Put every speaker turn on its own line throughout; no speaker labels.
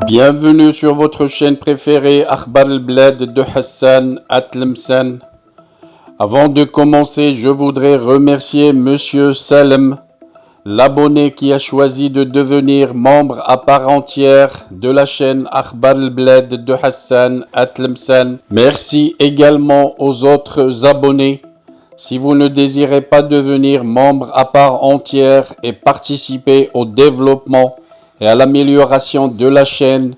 Bienvenue sur votre chaîne préférée Akhbar al-Bled de Hassan Atlemsan. Avant de commencer, je voudrais remercier Monsieur Salem, l'abonné qui a choisi de devenir membre à part entière de la chaîne Akhbar al-Bled de Hassan Atlemsan. Merci également aux autres abonnés. Si vous ne désirez pas devenir membre à part entière et participer au développement et à l'amélioration de la chaîne,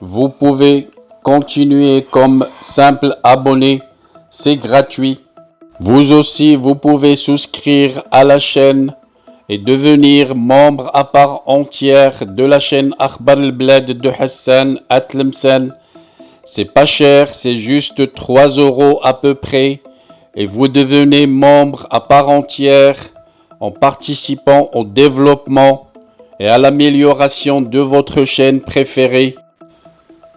vous pouvez continuer comme simple abonné, c'est gratuit. Vous aussi, vous pouvez souscrire à la chaîne et devenir membre à part entière de la chaîne Akhbar al-Bled de Hassan Atlemsan. C'est pas cher, c'est juste 3 € à peu près. Et vous devenez membre à part entière en participant au développement et à l'amélioration de votre chaîne préférée.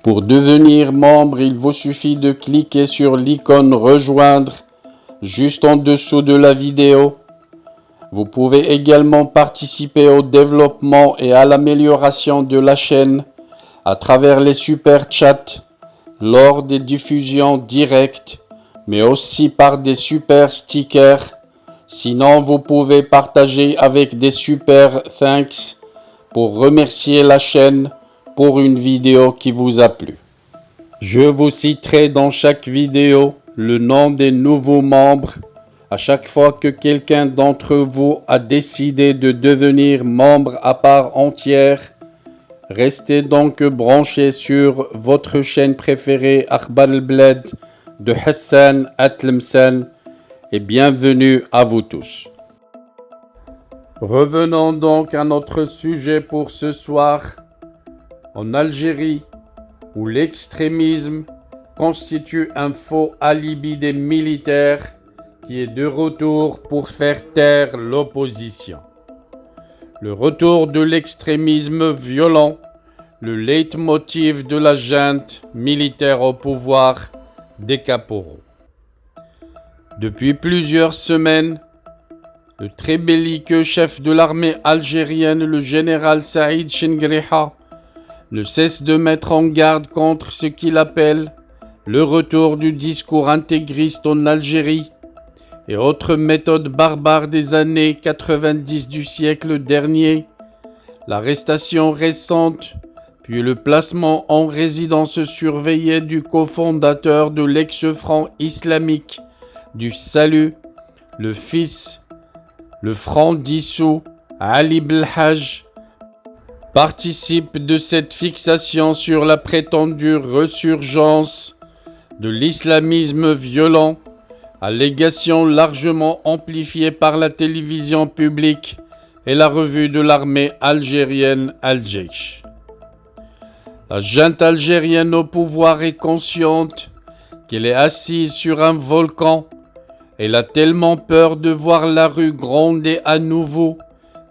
Pour devenir membre, il vous suffit de cliquer sur l'icône rejoindre juste en dessous de la vidéo. Vous pouvez également participer au développement et à l'amélioration de la chaîne à travers les super chats lors des diffusions directes, mais aussi par des super stickers. Sinon, vous pouvez partager avec des super thanks pour remercier la chaîne pour une vidéo qui vous a plu. Je vous citerai dans chaque vidéo le nom des nouveaux membres à chaque fois que quelqu'un d'entre vous a décidé de devenir membre à part entière. Restez donc branchés sur votre chaîne préférée Akhbar al-Bled de Hassan Atlemsan et bienvenue à vous tous. Revenons donc à notre sujet pour ce soir. En Algérie, où l'extrémisme constitue un faux alibi des militaires qui est de retour pour faire taire l'opposition. Le retour de l'extrémisme violent, le leitmotiv de la junte militaire au pouvoir des caporaux. Depuis plusieurs semaines, le très belliqueux chef de l'armée algérienne, le général Saïd Chengriha, ne cesse de mettre en garde contre ce qu'il appelle le retour du discours intégriste en Algérie et autres méthodes barbares des années 90 du siècle dernier, l'arrestation récente, puis le placement en résidence surveillée du cofondateur de l'ex-Front islamique du Salut, le fils, le Front dissous, Ali Belhaj, participe de cette fixation sur la prétendue resurgence de l'islamisme violent, allégation largement amplifiée par la télévision publique et la revue de l'armée algérienne Al-Jaish. La junte algérienne au pouvoir est consciente qu'elle est assise sur un volcan. Elle a tellement peur de voir la rue gronder à nouveau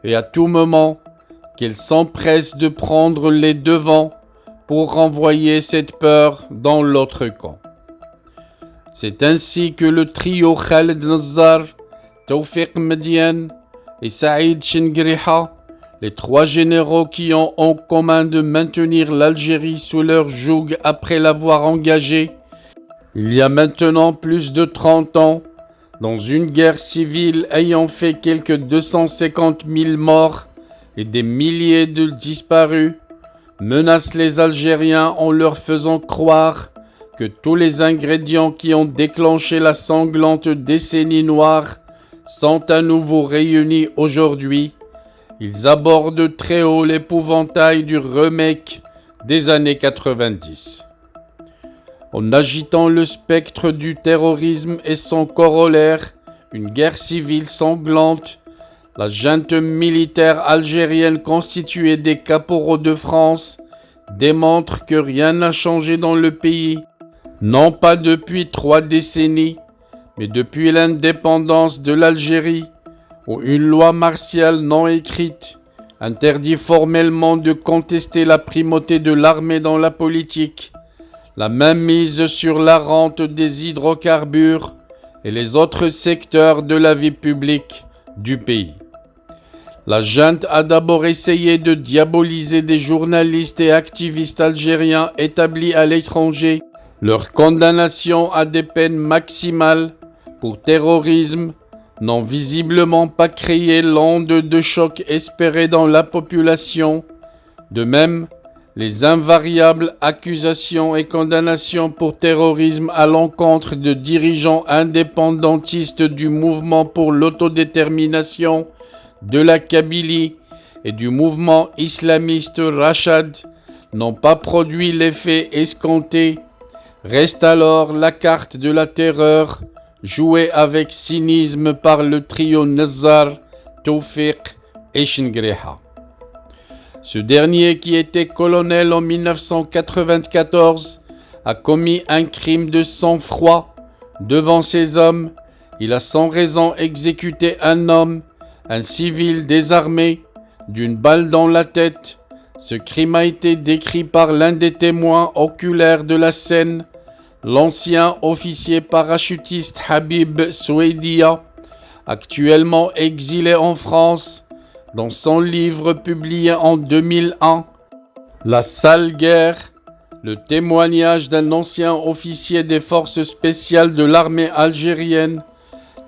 et à tout moment qu'elle s'empresse de prendre les devants pour renvoyer cette peur dans l'autre camp. C'est ainsi que le trio Khaled Nazzar, Tawfiq Mediane et Saïd Chengriha, les 3 généraux qui ont en commun de maintenir l'Algérie sous leur joug après l'avoir engagée, il y a maintenant plus de 30 ans, dans une guerre civile ayant fait quelques 250 000 morts et des milliers de disparus, menacent les Algériens en leur faisant croire que tous les ingrédients qui ont déclenché la sanglante décennie noire sont à nouveau réunis aujourd'hui. Ils abordent très haut l'épouvantail du remake des années 90. En agitant le spectre du terrorisme et son corollaire, une guerre civile sanglante, la junte militaire algérienne constituée des caporaux de France démontre que rien n'a changé dans le pays, non pas depuis 3 décennies, mais depuis l'indépendance de l'Algérie, où une loi martiale non écrite interdit formellement de contester la primauté de l'armée dans la politique, la mainmise sur la rente des hydrocarbures et les autres secteurs de la vie publique du pays. La junte a d'abord essayé de diaboliser des journalistes et activistes algériens établis à l'étranger. Leur condamnation à des peines maximales pour terrorisme n'ont visiblement pas créé l'onde de choc espérée dans la population. De même, les invariables accusations et condamnations pour terrorisme à l'encontre de dirigeants indépendantistes du mouvement pour l'autodétermination de la Kabylie et du mouvement islamiste Rachad n'ont pas produit l'effet escompté. Reste alors la carte de la terreur, jouée avec cynisme par le trio Nazzar, Tawfiq et Chengriha. Ce dernier, qui était colonel en 1994, a commis un crime de sang-froid. Devant ses hommes, il a sans raison exécuté un homme, un civil désarmé, d'une balle dans la tête. Ce crime a été décrit par l'un des témoins oculaires de la scène, l'ancien officier parachutiste Habib Soueidia, actuellement exilé en France, dans son livre publié en 2001, La sale guerre, le témoignage d'un ancien officier des forces spéciales de l'armée algérienne.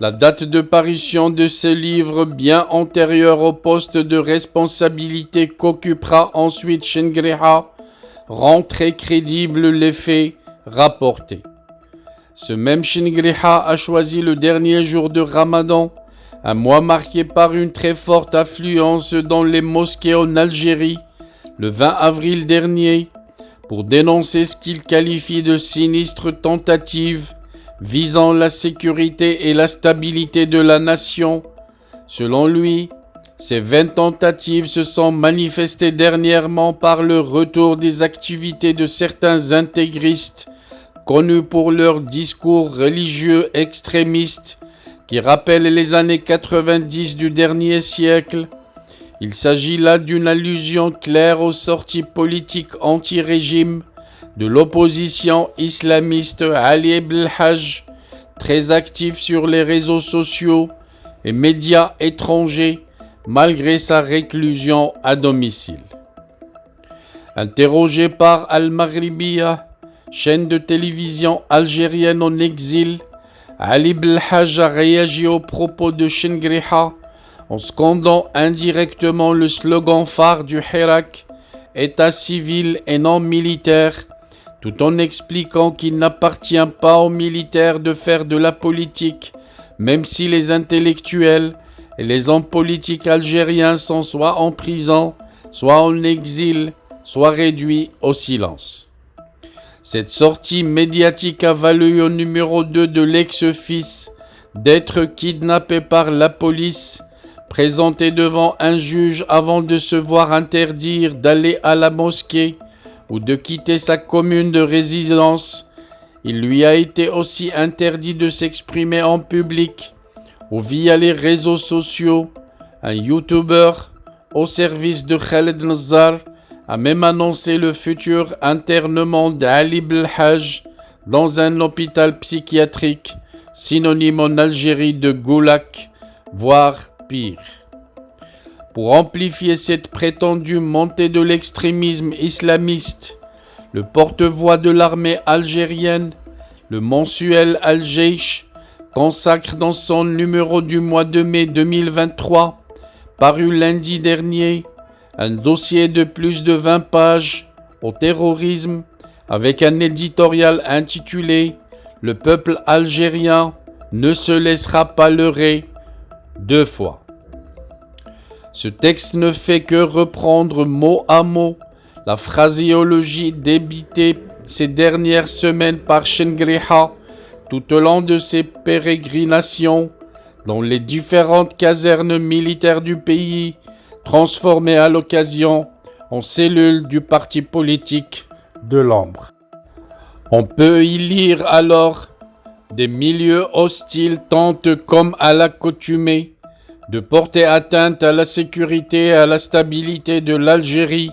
La date de parution de ce livre, bien antérieure au poste de responsabilité qu'occupera ensuite Chengriha, rend très crédible les faits rapportés. Ce même Chengriha a choisi le dernier jour de Ramadan, un mois marqué par une très forte affluence dans les mosquées en Algérie, le 20 avril dernier, pour dénoncer ce qu'il qualifie de sinistre tentative visant la sécurité et la stabilité de la nation. Selon lui, ces 20 tentatives se sont manifestées dernièrement par le retour des activités de certains intégristes, connus pour leurs discours religieux extrémistes qui rappellent les années 90 du dernier siècle. Il s'agit là d'une allusion claire aux sorties politiques anti-régime de l'opposition islamiste Ali Belhaj, très actif sur les réseaux sociaux et médias étrangers malgré sa réclusion à domicile. Interrogé par Al-Maghribiya, chaîne de télévision algérienne en exil, Ali Belhaj a réagi aux propos de Chengriha en scandant indirectement le slogan phare du Hirak, État civil et non militaire, tout en expliquant qu'il n'appartient pas aux militaires de faire de la politique, même si les intellectuels et les hommes politiques algériens sont soit en prison, soit en exil, soit réduits au silence. Cette sortie médiatique a valu au numéro 2 de l'ex-fils d'être kidnappé par la police, présenté devant un juge avant de se voir interdire d'aller à la mosquée ou de quitter sa commune de résidence. Il lui a été aussi interdit de s'exprimer en public ou via les réseaux sociaux. Un YouTuber au service de Khaled Nazzar a même annoncé le futur internement d'Ali Belhaj dans un hôpital psychiatrique, synonyme en Algérie de goulag, voire pire. Pour amplifier cette prétendue montée de l'extrémisme islamiste, le porte-voix de l'armée algérienne, le mensuel Al-Jaish, consacre dans son numéro du mois de mai 2023, paru lundi dernier, un dossier de plus de 20 pages au terrorisme avec un éditorial intitulé « Le peuple algérien ne se laissera pas leurrer » 2 fois. Ce texte ne fait que reprendre mot à mot la phraséologie débitée ces dernières semaines par Chengriha tout au long de ses pérégrinations dans les différentes casernes militaires du pays, transformées à l'occasion en cellules du parti politique de l'Ambre. On peut y lire alors des milieux hostiles tentent comme à l'accoutumée de porter atteinte à la sécurité et à la stabilité de l'Algérie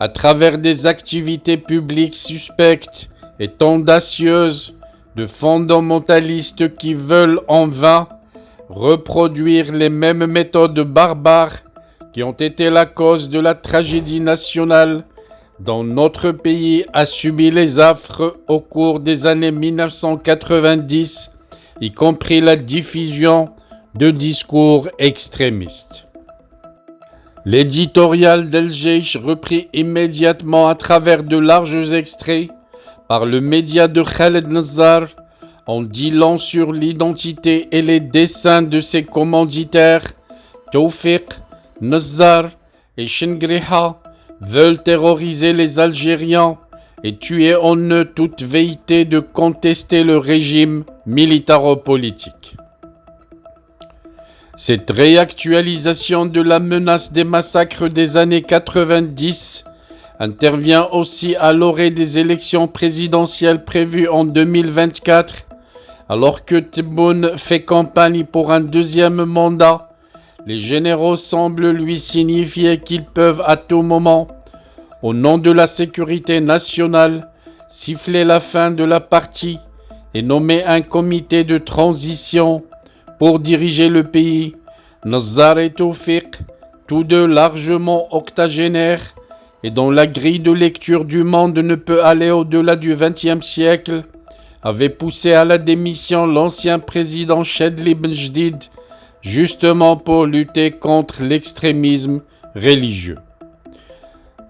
à travers des activités publiques suspectes et tendancieuses de fondamentalistes qui veulent en vain reproduire les mêmes méthodes barbares qui ont été la cause de la tragédie nationale dont notre pays a subi les affres au cours des années 1990, y compris la diffusion de discours extrémistes. L'éditorial d'El Jaish reprit immédiatement à travers de larges extraits par le média de Khaled Nazzar en dit long sur l'identité et les desseins de ses commanditaires. Tawfiq, Nazzar et Chengriha veulent terroriser les Algériens et tuer en eux toute velléité de contester le régime militaro-politique. Cette réactualisation de la menace des massacres des années 90 intervient aussi à l'orée des élections présidentielles prévues en 2024, alors que Tebboune fait campagne pour un deuxième mandat. Les généraux semblent lui signifier qu'ils peuvent à tout moment, au nom de la sécurité nationale, siffler la fin de la partie et nommer un comité de transition pour diriger le pays. Nazzar et Tawfiq, tous deux largement octogénaires et dont la grille de lecture du monde ne peut aller au-delà du XXe siècle, avaient poussé à la démission l'ancien président Chedli Benjdid, justement pour lutter contre l'extrémisme religieux.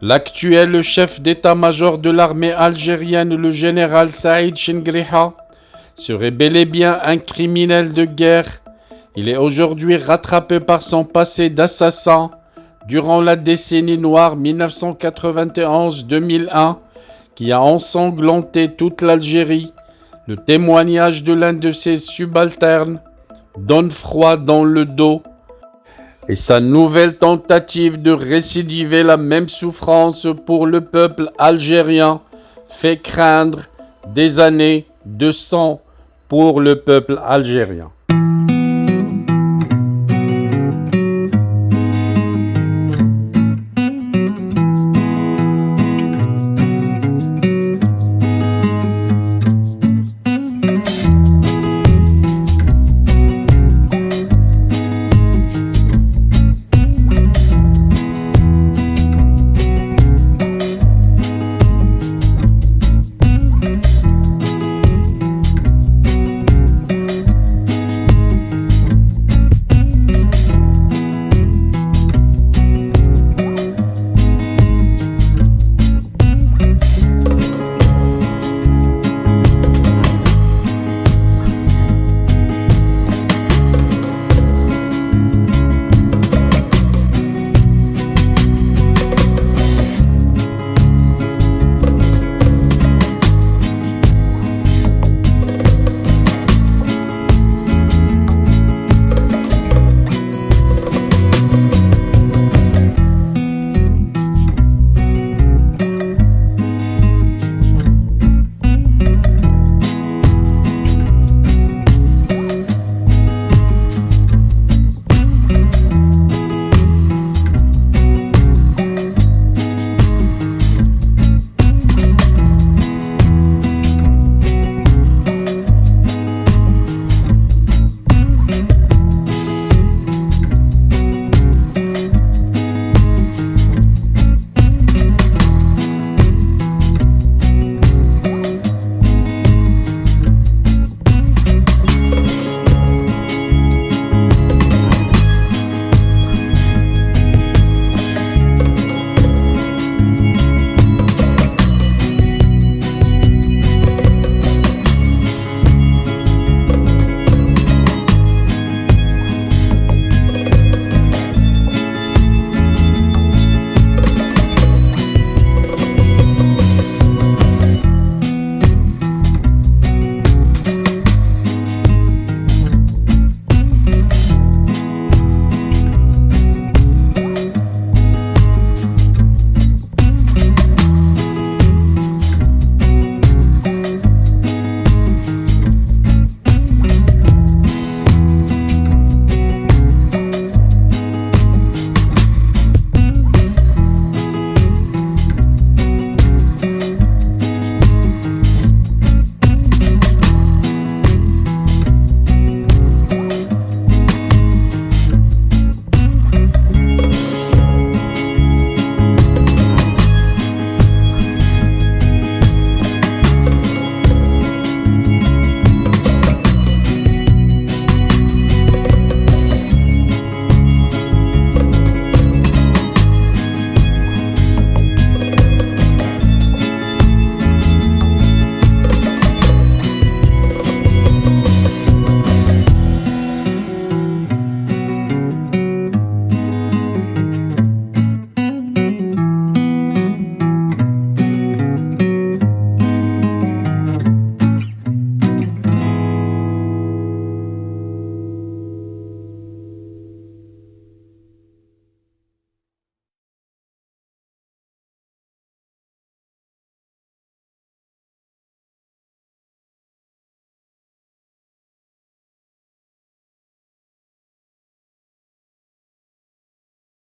L'actuel chef d'état-major de l'armée algérienne, le général Saïd Chengriha, serait bel et bien un criminel de guerre. Il est aujourd'hui rattrapé par son passé d'assassin durant la décennie noire 1991-2001 qui a ensanglanté toute l'Algérie. Le témoignage de l'un de ses subalternes donne froid dans le dos et sa nouvelle tentative de récidiver la même souffrance pour le peuple algérien fait craindre des années de sang pour le peuple algérien.